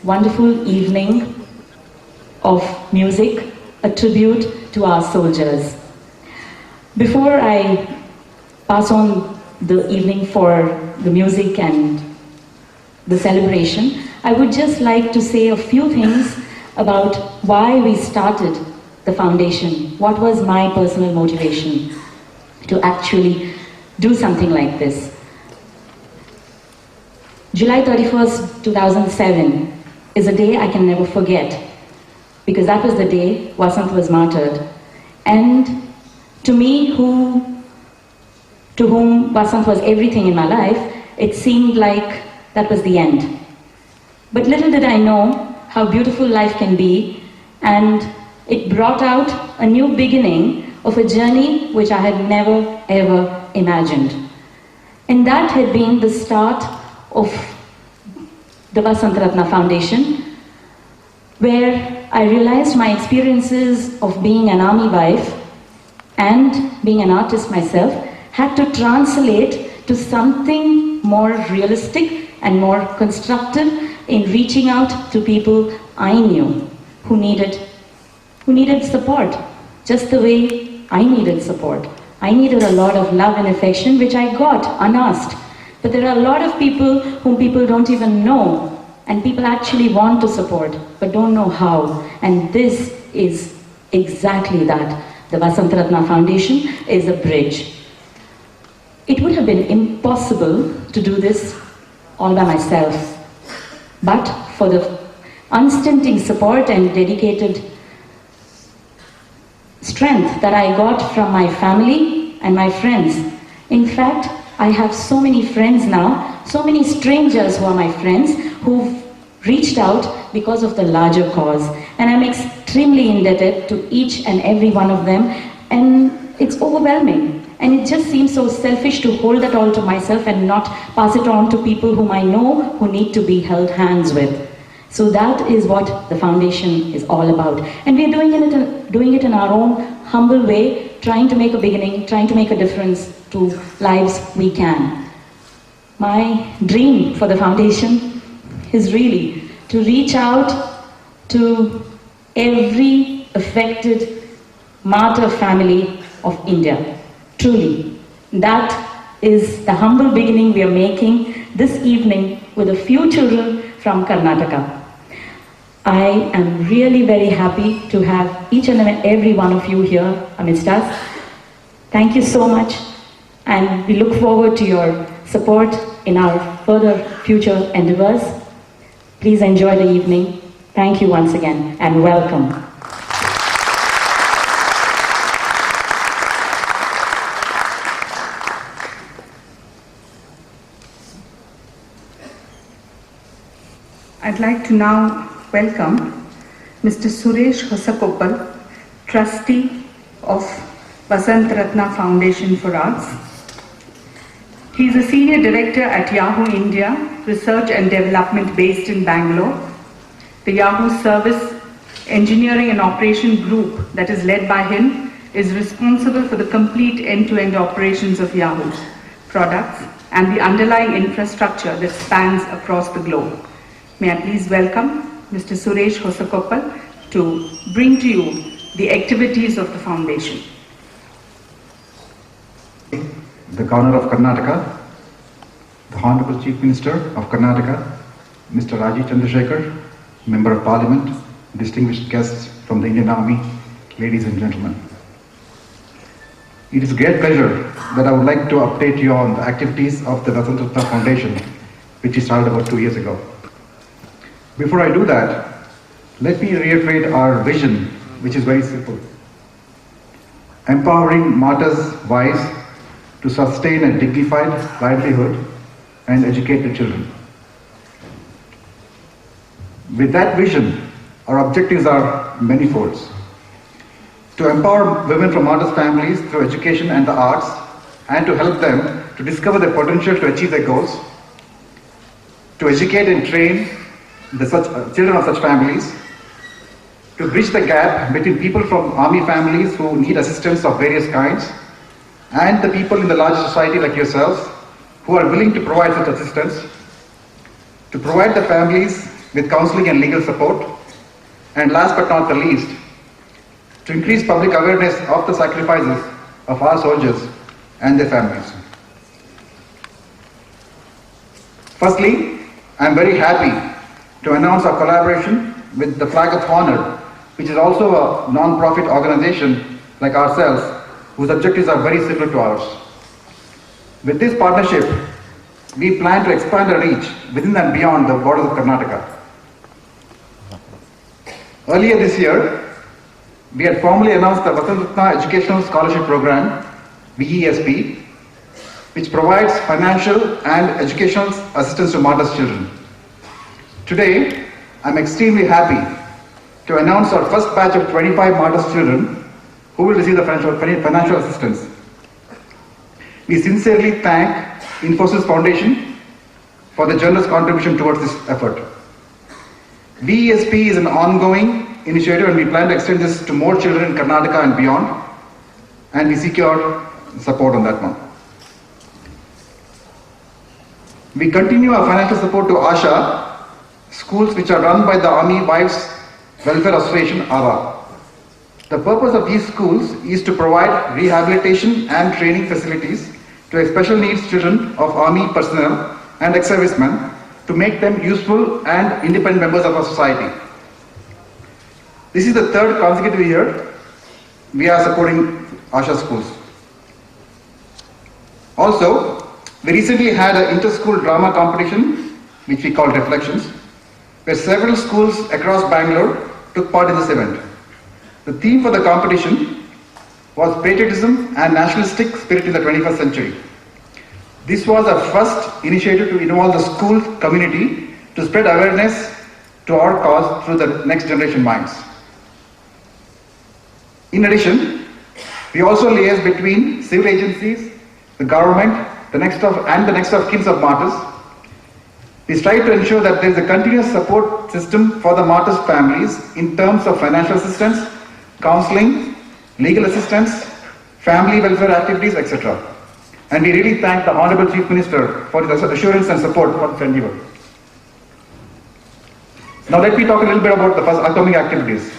wonderful evening of music, a tribute to our soldiers. Before I pass on the evening for the music and the celebration, I would just like to say a few things about why we started the foundation. What was my personal motivation to actually do something like this? July 31st, 2007 is a day I can never forget, because that was the day Vasant was martyred. And to me, to whom Vasant was everything in my life, it seemed like that was the end. But little did I know how beautiful life can be, and it brought out a new beginning of a journey which I had never ever imagined. And that had been the start of the Vasant Ratna Foundation, where I realized my experiences of being an army wife and being an artist myself had to translate to something more realistic and more constructive in reaching out to people I knew who needed support, just the way I needed support. I needed a lot of love and affection, which I got unasked. But there are a lot of people whom people don't even know, and people actually want to support, but don't know how. And this is exactly that. The Vasant Ratna Foundation is a bridge. It would have been impossible to do this all by myself, but for the unstinting support and dedicated strength that I got from my family and my friends. In fact, I have so many friends now, so many strangers who are my friends, who've reached out because of the larger cause. And I'm extremely indebted to each and every one of them, and it's overwhelming. And it just seems so selfish to hold that all to myself and not pass it on to people whom I know who need to be held hands with. So that is what the foundation is all about. And we're doing it in our own humble way, trying to make a beginning, trying to make a difference to lives we can. My dream for the foundation is really to reach out to every affected martyr family of India. Truly. That is the humble beginning we are making this evening with a few children from Karnataka. I am really very happy to have each and every one of you here amidst us. Thank you so much, and we look forward to your support in our further future endeavors. Please enjoy the evening. Thank you once again, and welcome. I'd like to now welcome Mr. Suresh Hosakoppal, Trustee of Vasant Ratna Foundation for Arts. He is a Senior Director at Yahoo India, Research and Development based in Bangalore. The Yahoo Service Engineering and Operation Group that is led by him is responsible for the complete end-to-end operations of Yahoo products and the underlying infrastructure that spans across the globe. May I please welcome Mr. Suresh Hosakoppal to bring to you the activities of the foundation. The Governor of Karnataka, the Honorable Chief Minister of Karnataka, Mr. Rajiv Chandrasekhar, Member of Parliament, distinguished guests from the Indian Army, ladies and gentlemen. It is a great pleasure that I would like to update you on the activities of the Vasant Ratna Foundation, which we started about 2 years ago. Before I do that, let me reiterate our vision, which is very simple. Empowering martyrs' wives to sustain a dignified livelihood and educate their children. With that vision, our objectives are manifold. To empower women from martyrs' families through education and the arts, and to help them to discover their potential to achieve their goals. To educate and train the children of such families, to bridge the gap between people from army families who need assistance of various kinds and the people in the larger society like yourselves who are willing to provide such assistance, to provide the families with counseling and legal support. And last but not the least, to increase public awareness of the sacrifices of our soldiers and their families. Firstly, I am very happy to announce our collaboration with the Flag of Honor, which is also a non-profit organization like ourselves, whose objectives are very similar to ours. With this partnership, we plan to expand our reach within and beyond the borders of Karnataka. Earlier this year, we had formally announced the Vasant Ratna Educational Scholarship Program, VESP, which provides financial and educational assistance to martyrs' children. Today, I'm extremely happy to announce our first batch of 25 martyrs' children who will receive the financial assistance. We sincerely thank Infosys Foundation for the generous contribution towards this effort. VESP is an ongoing initiative and we plan to extend this to more children in Karnataka and beyond, and we seek your support on that one. We continue our financial support to ASHA, schools which are run by the Army Wives Welfare Association, AVA. The purpose of these schools is to provide rehabilitation and training facilities to special needs children of Army personnel and ex-servicemen to make them useful and independent members of our society. This is the third consecutive year we are supporting ASHA schools. Also, we recently had an inter-school drama competition, which we call Reflections, where several schools across Bangalore took part in this event. The theme for the competition was patriotism and nationalistic spirit in the 21st century. This was our first initiative to involve the school community to spread awareness to our cause through the next generation minds. In addition, we also liaise between civil agencies, the government, the next of kin of martyrs. We strive to ensure that there is a continuous support system for the martyrs' families in terms of financial assistance, counseling, legal assistance, family welfare activities, etc. And we really thank the Honorable Chief Minister for his assurance and support for this endeavor. Now let me talk a little bit about the first upcoming activities.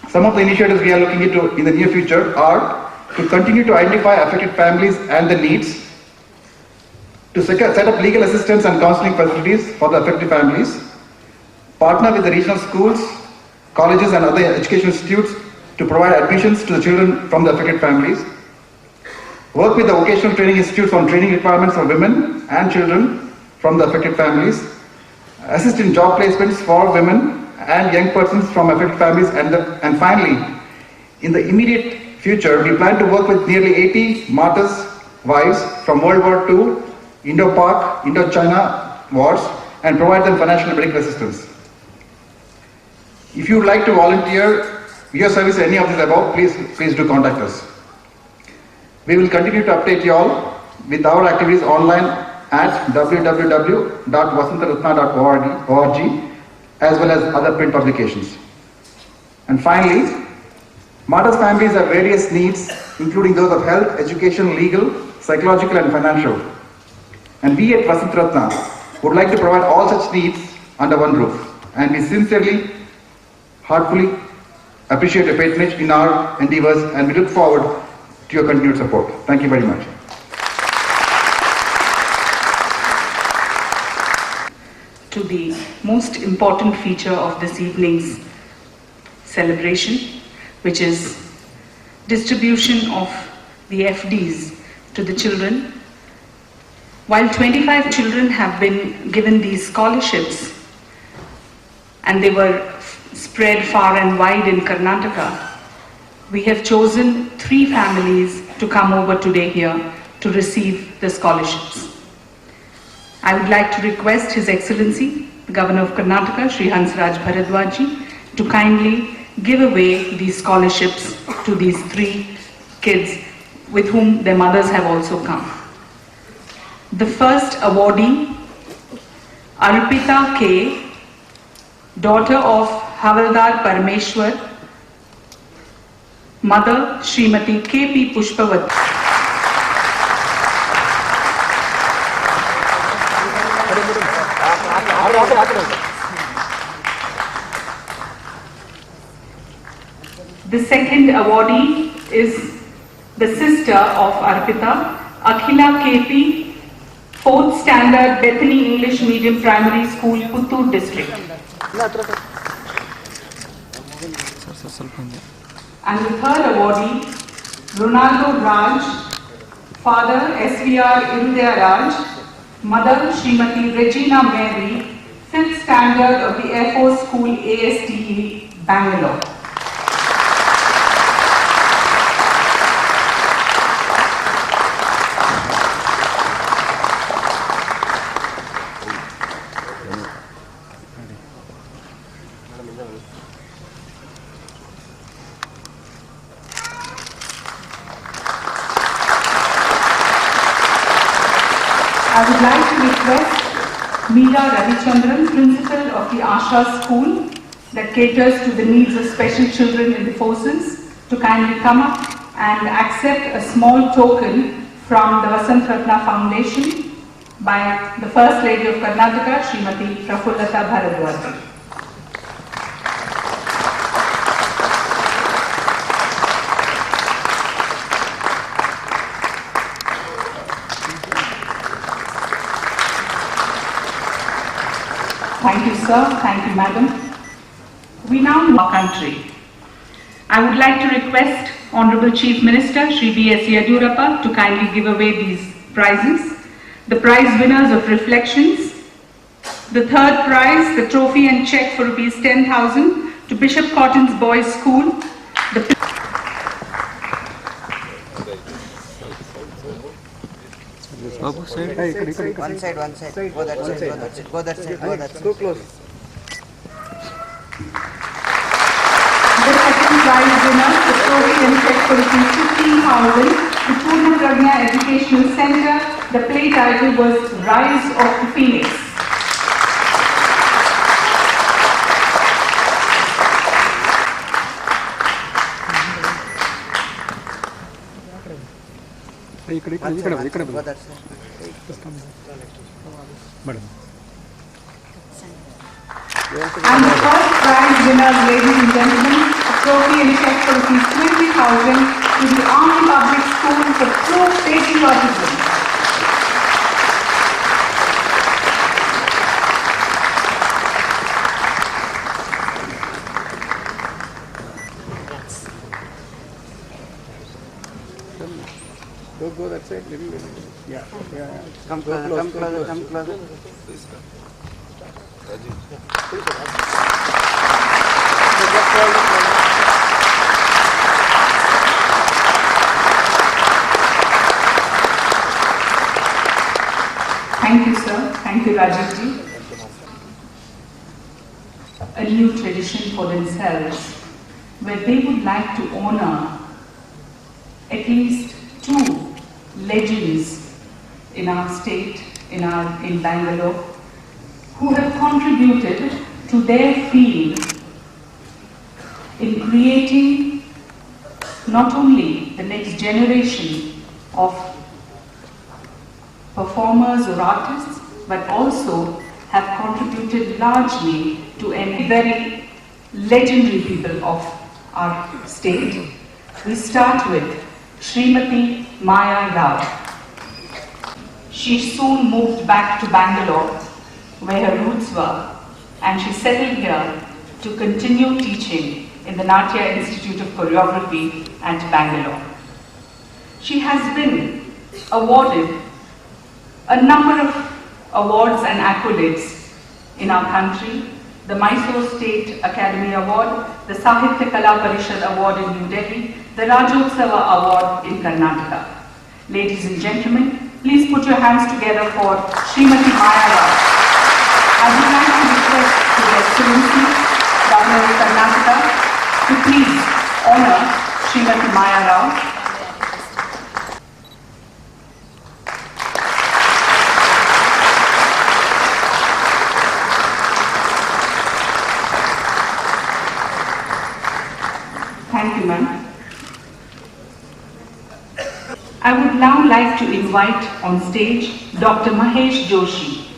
Some of the initiatives we are looking into in the near future are to continue to identify affected families and the needs, to set up legal assistance and counseling facilities for the affected families, partner with the regional schools, colleges and other educational institutes to provide admissions to the children from the affected families, work with the vocational training institutes on training requirements for women and children from the affected families, assist in job placements for women and young persons from affected families, and finally, in the immediate future, we plan to work with nearly 80 martyrs' wives from World War II, Indo-Pak, Indo-China wars and provide them financial and medical assistance. If you would like to volunteer your service in any of these above, please do contact us. We will continue to update you all with our activities online at www.vasantaratna.org as well as other print publications. And finally, martyrs' families have various needs, including those of health, education, legal, psychological and financial. And we at Vasant Ratna would like to provide all such needs under one roof. And we sincerely, heartfully appreciate your patronage in our endeavors and we look forward to your continued support. Thank you very much. To the most important feature of this evening's celebration, which is distribution of the FDs to the children. While 25 children have been given these scholarships and they were spread far and wide in Karnataka, we have chosen 3 families to come over today here to receive the scholarships. I would like to request His Excellency, the Governor of Karnataka, Shri Hansraj Bharadwaj, to kindly give away these scholarships to these 3 kids with whom their mothers have also come. The first awardee, Arpita K., daughter of Havaldar Parameshwar, mother Srimati K.P. Pushpawati. The second awardee is the sister of Arpita, Akhila KP, 4th Standard Bethany English Medium Primary School, Puttur District. And the third awardee, Ronaldo Raj, father SVR Irudaya Raj, mother Srimati Regina Mary, 5th Standard of the Air Force School, ASTE, Bangalore. I would like to request Meera Ravichandran, principal of the Asha School that caters to the needs of special children in the forces, to kindly come up and accept a small token from the Vasant Ratna Foundation by the First Lady of Karnataka, Srimati Prafullata Bharadwaj. Thank you, sir. Thank you, madam. We now know our country. I would like to request Honorable Chief Minister Shri B.S. Yediyurappa to kindly give away these prizes. The prize winners of Reflections. The third prize, the trophy and cheque for rupees 10,000 to Bishop Cotton's Boys School. Babu, side. One side. Go that side. Go that side. Go close. The second prize winner, the trophy and cheque for rupees 15,000 to Purna Pragna Educational Center. The play title was Rise of the Phoenix. ఇక్కడ Go that side. Madam And the first prize winner, ladies and gentlemen, a trophy and cheque for rupees 20,000 to the Army Public School for true patriotism. go that side little bit. Yeah. Come closer. Thank you, sir. Thank you, Rajiv ji. A new tradition for themselves, where they would like to honor at least two legends in our state, in Bangalore, who have contributed to their field in creating not only the next generation of performers or artists, but also have contributed largely to a very legendary people of our state. We start with Srimati Maya Rao. She soon moved back to Bangalore, where her roots were, and she settled here to continue teaching in the Natya Institute of Choreography at Bangalore. She has been awarded a number of awards and accolades in our country: the Mysore State Academy Award, the Sahitya Kala Parishad Award in New Delhi, the Rajotsava Award in Karnataka. Ladies and gentlemen, please put your hands together for Srimati Maya Rao. I would like to request His Excellency, Governor of Karnataka, to please honor Srimati Maya Rao. Thank you, ma'am. I would now like to invite on stage Dr. Mahesh Joshi,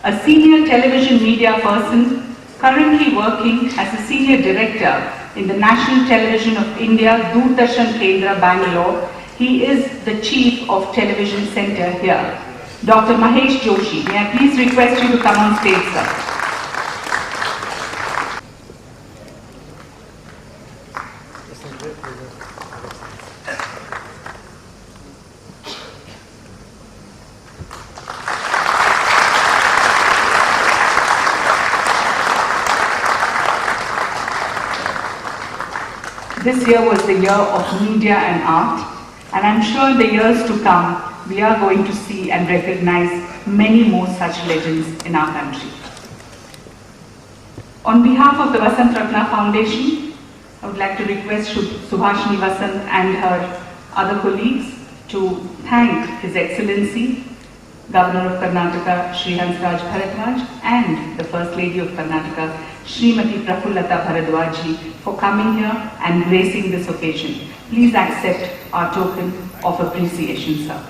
a senior television media person currently working as a senior director in the National Television of India, Doordarshan Kendra, Bangalore. He is the Chief of Television Center here. Dr. Mahesh Joshi, may I please request you to come on stage, sir. This year was the year of media and art, and I'm sure in the years to come, we are going to see and recognize many more such legends in our country. On behalf of the Vasant Ratna Foundation, I would like to request Subhashini Vasant and her other colleagues to thank His Excellency, Governor of Karnataka, Shri Hansraj Bharadwaj, and the First Lady of Karnataka, Srimati Prafullata Bharadwaj, for coming here and gracing this occasion. Please accept our token of appreciation, sir.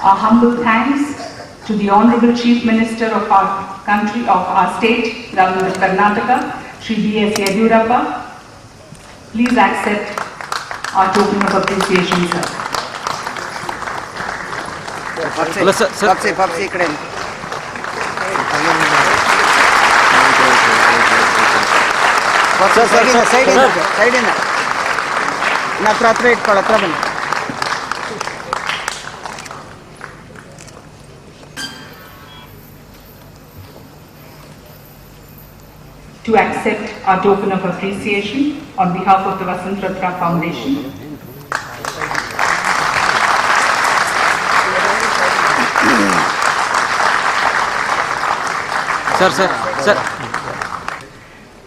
Our humble thanks to the Honorable Chief Minister of our country, of our state, Governor of Karnataka, Shri B.S. Yediyurappa. Please accept our token of appreciation, sir. Papsi, ikkade. Side in. Hatra ಇಟ್ಕೊಳ್ಳಿ, ಹತ್ರ ಬನ್ನಿ. To accept our token of appreciation on behalf of the Vasant Ratna Foundation. Sir.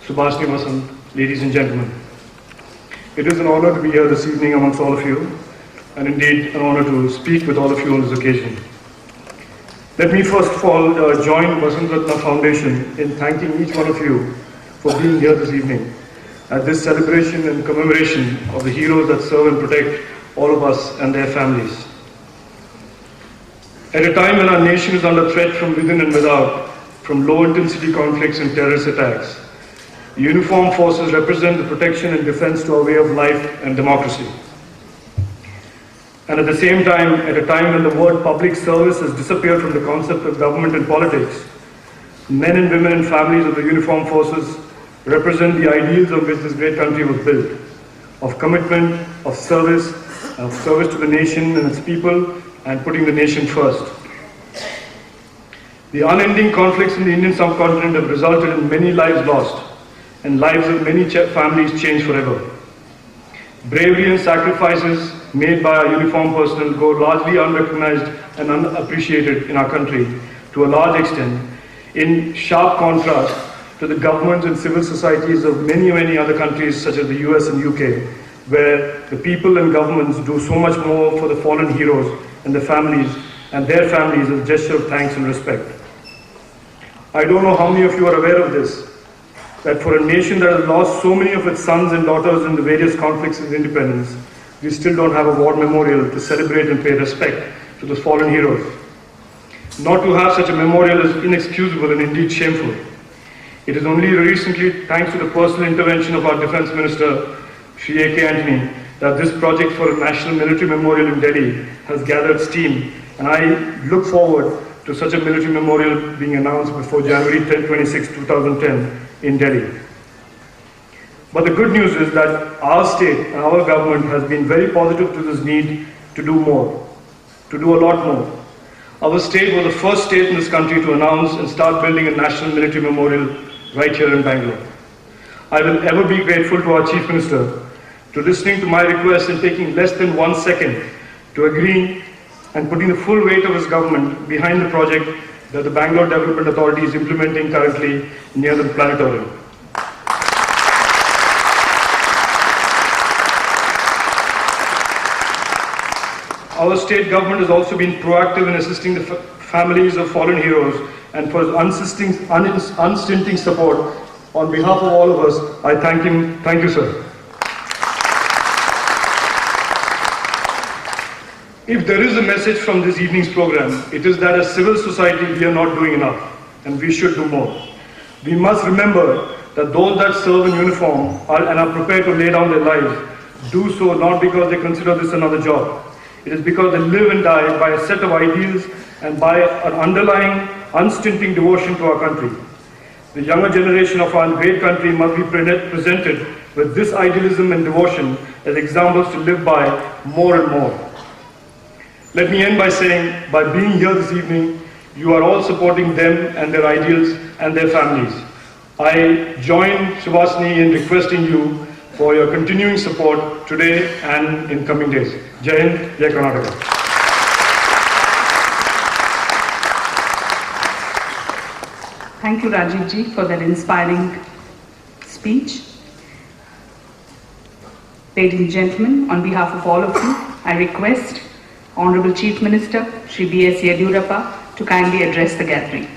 Subhashini Vasant, ladies and gentlemen. It is an honor to be here this evening amongst all of you, and indeed an honor to speak with all of you on this occasion. Let me first of all join Vasant Ratna Foundation in thanking each one of you for being here this evening at this celebration and commemoration of the heroes that serve and protect all of us and their families. At a time when our nation is under threat from within and without, from low-intensity conflicts and terrorist attacks, the uniformed forces represent the protection and defense to our way of life and democracy. And at the same time, at a time when the word public service has disappeared from the concept of government and politics, men and women and families of the uniformed forces represent the ideals on which this great country was built, of commitment, of service to the nation and its people, and putting the nation first. The unending conflicts in the Indian subcontinent have resulted in many lives lost, and lives of many families changed forever. Bravery and sacrifices made by our uniformed personnel go largely unrecognized and unappreciated in our country to a large extent, in sharp contrast to the governments and civil societies of many other countries such as the US and UK, where the people and governments do so much more for the fallen heroes and their families as a gesture of thanks and respect. I don't know how many of you are aware of this, that for a nation that has lost so many of its sons and daughters in the various conflicts of independence, we still don't have a war memorial to celebrate and pay respect to those fallen heroes. Not to have such a memorial is inexcusable and indeed shameful. It is only recently, thanks to the personal intervention of our Defence Minister, Shri A.K. Antony, that this project for a National Military Memorial in Delhi has gathered steam, and I look forward to such a military memorial being announced before January 26, 2010 in Delhi. But the good news is that our state and our government has been very positive to this need to do more, to do a lot more. Our state was the first state in this country to announce and start building a National Military Memorial right here in Bangalore. I will ever be grateful to our Chief Minister to listening to my request and taking less than 1 second to agreeing and putting the full weight of his government behind the project that the Bangalore Development Authority is implementing currently near the planetarium. our state government has also been proactive in assisting the families of fallen heroes and for his unstinting support. On behalf of all of us, I thank him. Thank you, sir. If there is a message from this evening's program, it is that as civil society we are not doing enough and we should do more. We must remember that those that serve in uniform and are prepared to lay down their lives do so not because they consider this another job. It is because they live and die by a set of ideals and by an underlying, unstinting devotion to our country. The younger generation of our great country must be presented with this idealism and devotion as examples to live by more and more. Let me end by saying, by being here this evening, you are all supporting them and their ideals and their families. I join Subhasini in requesting you for your continuing support today and in coming days. Jai Hind, Jai Karnataka. Thank you, Rajiv ji, for that inspiring speech. Ladies and gentlemen, on behalf of all of you, I request Honorable Chief Minister, Shri B.S. Yediyurappa, to kindly address the gathering.